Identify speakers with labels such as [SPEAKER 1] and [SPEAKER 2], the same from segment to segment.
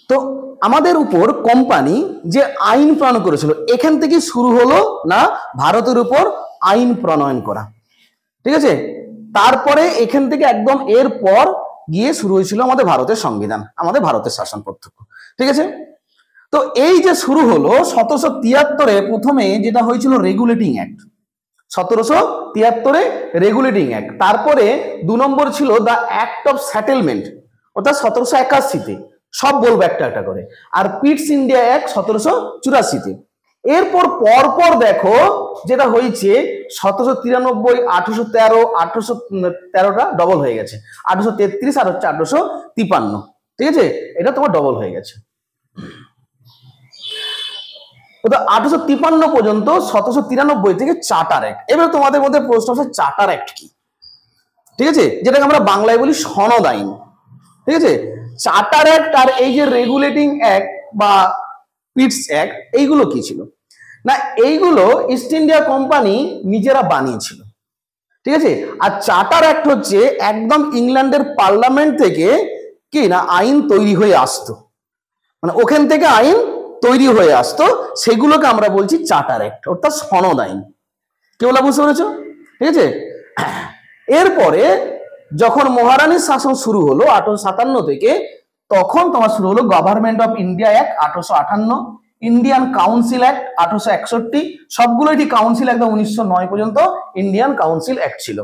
[SPEAKER 1] তো আমাদের উপর কোম্পানি যে আইন প্রণয়ন করেছিল, এখান থেকে শুরু হলো না ভারতের উপর আইন প্রণয়ন করা, ঠিক আছে। তারপরে এখান থেকে একদম এর পর গিয়ে শুরু হয়েছিল আমাদের ভারতের সংবিধান, আমাদের ভারতের শাসন পদ্ধতি, ঠিক আছে। তো এই যে শুরু হলো 1773-এ প্রথমে যেটা হয়েছিল রেগুলেটিং অ্যাক্ট, 1773-এ রেগুলেটিং অ্যাক্ট। তারপরে 2 নম্বর ছিল দ্য অ্যাক্ট অফ সেটেলমেন্ট, অর্থাৎ 1781-তে, সব বলবো একটা একটা করে। আর পিটস ইন্ডিয়া অ্যাক্ট 1784-তে। এরপর পরপর দেখো যেটা হয়েছে 1793, 1813, 1813টা ডবল হয়ে গেছে, 1833 আর হচ্ছে 1853, ঠিক আছে, এটা তোমার ডবল হয়ে গেছে। 1853 পর্যন্ত 1793 থেকে চার্টার অ্যাক্ট। এবার তোমাদের মধ্যে প্রশ্ন আছে চার্টার অ্যাক্ট কি, ঠিক আছে, যেটাকে আমরা বাংলায় বলি সনদ আইন, ঠিক আছে। চার্টার অ্যাক্ট আর এই যে রেগুলেটিং অ্যাক্ট বা পিটস অ্যাক্ট, এইগুলো কি ছিল না, এইগুলো ইস্ট ইন্ডিয়া কোম্পানি নিজেরা বানিয়েছিল, ঠিক আছে। আর চার্টার অ্যাক্ট হচ্ছে একদম ইংল্যান্ডের পার্লামেন্ট থেকে কি না আইন তৈরি হয়ে আসতো, মানে ওখান থেকে আইন তৈরি হয়ে আসতো, সেগুলোকে আমরা বলছি চার্টার অ্যাক্ট, অর্থাৎ সনদ আইন। কি বলা বুঝতে পেরেছো, ঠিক আছে। এরপরে যখন মহারানীর শাসন শুরু হলো 1857 থেকে, তখন তোমার শুরু হলো government of India act 1858, Indian council act 1861, সবগুলো এটি কাউন্সিল একদম 1909 পর্যন্ত ইন্ডিয়ান কাউন্সিল অ্যাক্ট ছিল।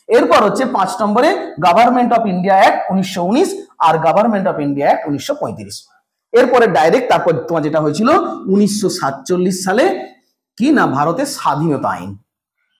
[SPEAKER 1] এরপর হচ্ছে 5 নম্বরে গভর্নমেন্ট অফ ইন্ডিয়া অ্যাক্ট 1919 আর গভর্নমেন্ট অফ ইন্ডিয়া অ্যাক্ট 1935। এরপরে ডাইরেক্ট তারপর তোমার যেটা হয়েছিল 1947 সালে কি না ভারতের স্বাধীনতা আইন।